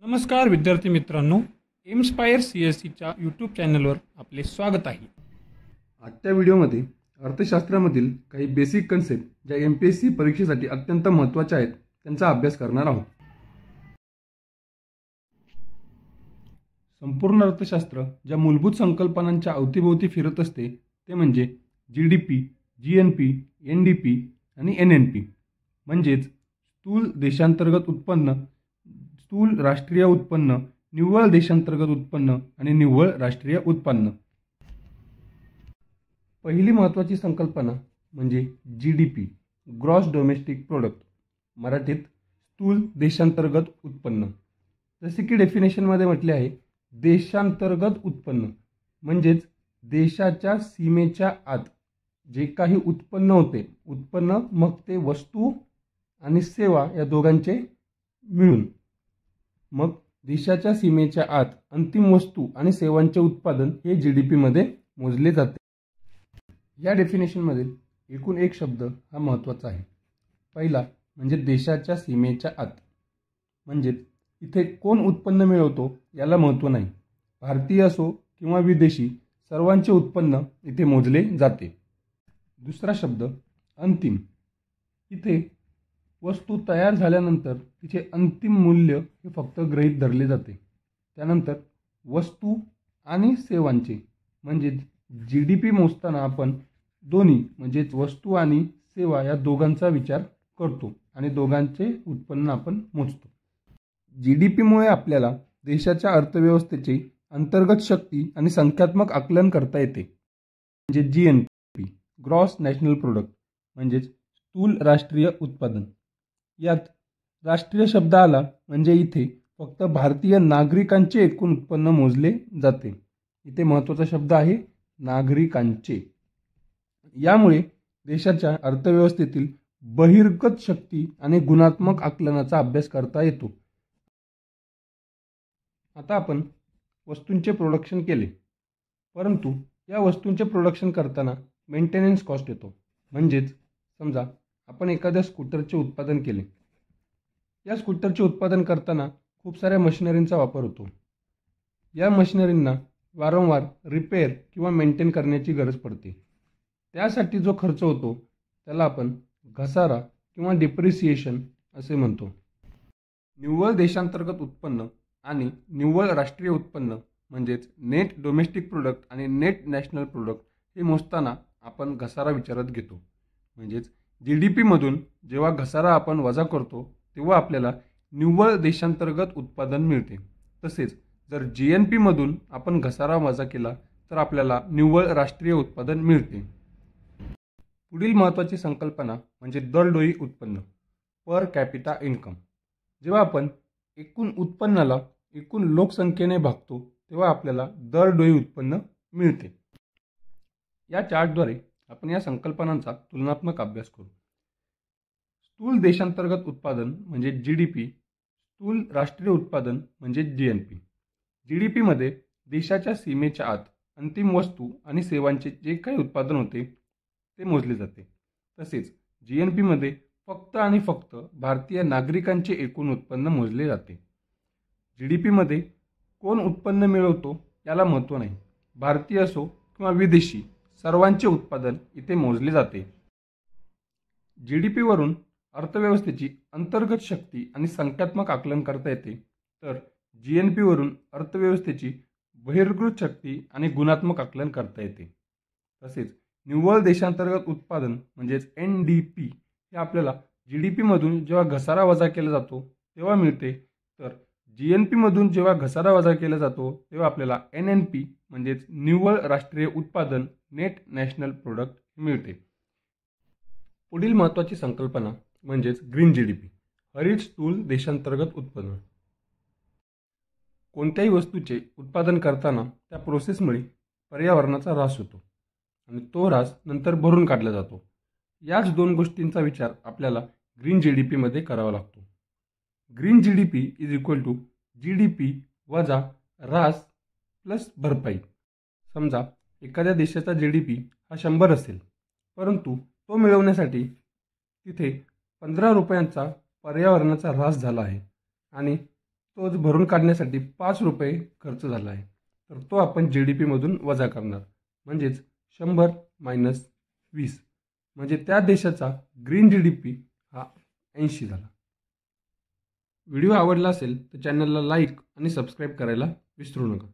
नमस्कार विद्यार्थी मित्रांनो, इन्स्पायर CSCच्या यूट्यूब चॅनलवर आपले स्वागत आहे। आजच्या व्हिडिओमध्ये अर्थशास्त्रामधील काही बेसिक कन्सेप्ट ज्या MPSC परीक्षेसाठी अत्यंत महत्त्वाच्या आहेत त्यांचा अभ्यास करणार आहोत। संपूर्ण अर्थशास्त्र ज्या मूलभूत संकल्पनांच्या अवतीभोवती फिरत असते ते म्हणजे GDP, GNP, NDP आणि NNP म्हणजेच स्थूल देशांतर्गत उत्पन्न, स्थूल राष्ट्रीय उत्पन्न, निव्वळ देशांतर्गत उत्पन्न आणि निव्वळ राष्ट्रीय उत्पन्न। पहिली महत्त्वाची संकल्पना म्हणजे GDP, ग्रॉस डोमेस्टिक प्रोडक्ट, मराठीत स्थूल देशांतर्गत उत्पन्न। जसे की डेफिनेशनमध्ये म्हटले आहे, देशांतर्गत उत्पन्न म्हणजेच देशाच्या सीमेच्या आत जे काही उत्पन्न होते, उत्पन्न मग ते वस्तू आणि सेवा या दोघांचे मिळून, मग देशाच्या सीमेच्या आत अंतिम वस्तू आणि सेवांचे उत्पादन हे GDP मध्ये मोजले जाते। या डेफिनेशनमध्ये एकूण एक शब्द हा महत्त्वाचा आहे। पहिला म्हणजे देशाच्या सीमेच्या आत, म्हणजेच इथे कोण उत्पन्न मिळवतो याला महत्त्व नाही, भारतीय असो किंवा विदेशी सर्वांचे उत्पन्न इथे मोजले जाते। दुसरा शब्द अंतिम, इथे वस्तू तयार झाल्यानंतर तिचे अंतिम मूल्य हे फक्त गृहीत धरले जाते। त्यानंतर वस्तू आणि सेवांचे म्हणजेच GDP मोजताना आपण दोन्ही म्हणजेच वस्तू आणि सेवा या दोघांचा विचार करतो आणि दोघांचे उत्पन्न आपण मोजतो। GDP मुळे आपल्याला देशाच्या अर्थव्यवस्थेचे अंतर्गत शक्ती आणि संख्यात्मक आकलन करता येते, म्हणजे GNP, ग्रॉस नॅशनल प्रोडक्ट म्हणजेच स्थूल राष्ट्रीय उत्पादन। यात राष्ट्रीय शब्द आला म्हणजे इथे फक्त भारतीय नागरिकांचे एकूण उत्पन्न मोजले जाते। इथे महत्त्वाचा शब्द आहे नागरिकांचे। यामुळे देशाच्या अर्थव्यवस्थेतील बहिर्गत शक्ती आणि गुणात्मक आकलनाचा अभ्यास करता येतो। आता आपण वस्तूंचे प्रोडक्शन केले, परंतु या वस्तूंचे प्रोडक्शन करताना मेंटेनन्स कॉस्ट येतो। म्हणजेच समजा आपण एखाद्या स्कूटरचे उत्पादन केले, या स्कूटरचे उत्पादन करताना खूप साऱ्या मशिनरींचा वापर होतो। या मशिनरींना वारंवार रिपेअर किंवा मेंटेन करण्याची गरज पडते। त्यासाठी जो खर्च होतो त्याला आपण घसारा किंवा डिप्रिसिएशन असे म्हणतो। निव्वळ देशांतर्गत उत्पन्न आणि निव्वळ राष्ट्रीय उत्पन्न म्हणजेच नेट डोमेस्टिक प्रोडक्ट आणि नेट नॅशनल प्रोडक्ट हे मोजताना आपण घसारा विचारात घेतो। म्हणजेच GDP मधून जेव्हा घसारा आपण वजा करतो तेव्हा आपल्याला निव्वळ देशांतर्गत उत्पादन मिळते। तसेच जर GNP मधून आपण घसारा वजा केला तर आपल्याला निव्वळ राष्ट्रीय उत्पादन मिळते। पुढील महत्त्वाची संकल्पना म्हणजे दरडोई उत्पन्न, पर कॅपिटा इन्कम। जेव्हा आपण एकूण उत्पन्नाला एकूण लोकसंख्येने भागतो तेव्हा आपल्याला दरडोई उत्पन्न मिळते। या चार्टद्वारे आपण या संकल्पनांचा तुलनात्मक अभ्यास करू। स्थूल देशांतर्गत उत्पादन म्हणजे GDP, स्थूल राष्ट्रीय उत्पादन म्हणजे GNP। GDP मध्ये देशाच्या सीमेच्या आत अंतिम वस्तू आणि सेवांचे जे काही उत्पादन होते ते मोजले जाते। तसेच GNP मध्ये फक्त आणि फक्त भारतीय नागरिकांचे एकूण उत्पन्न मोजले जाते। GDP मध्ये कोण उत्पन्न मिळवतो याला महत्त्व नाही, भारतीय असो किंवा विदेशी सर्वांचे उत्पादन इथे मोजले जाते। GDP वरून अर्थव्यवस्थेची अंतर्गत शक्ती आणि संख्यात्मक आकलन करता येते, तर GNP वरून अर्थव्यवस्थेची बहिर्गत शक्ती आणि गुणात्मक आकलन करता येते। तसेच निव्वळ देशांतर्गत उत्पादन म्हणजेच NDP हे आपल्याला GDP मधून जेव्हा घसारा वजा केला जातो तेव्हा मिळते, तर GNP मधून जेव्हा घसारा वजा केला जातो तेव्हा आपल्याला NNP म्हणजेच निव्वळ राष्ट्रीय उत्पादन, नेट नॅशनल प्रोडक्ट मिळते। पुढील महत्त्वाची संकल्पना म्हणजेच ग्रीन GDP, हरित स्थूल देशांतर्गत उत्पन्न। कोणत्याही वस्तूचे उत्पादन करताना त्या प्रोसेसमुळे पर्यावरणाचा ऱ्हास होतो आणि तो ऱ्हास नंतर भरून काढला जातो। याच दोन गोष्टींचा विचार आपल्याला ग्रीन GDP मध्ये करावा लागतो। Green GDP is equal to GDP वजा ऱ्हास प्लस भरपाई। समजा एखाद्या देशाचा GDP हा 100 असेल, परंतु तो मिळवण्यासाठी तिथे 15 रुपयांचा पर्यावरणाचा ऱ्हास झाला आहे आणि तोच भरून काढण्यासाठी 5 रुपये खर्च झाला आहे. तर तो आपण GDP मधून वजा करणार. म्हणजेच 100 मायनस 20 म्हणजे त्या देशाचा ग्रीन GDP हा 80 झाला. व्हिडिओ आवडला असेल तर चॅनलला लाईक आणि सबस्क्राईब करायला विसरू नका.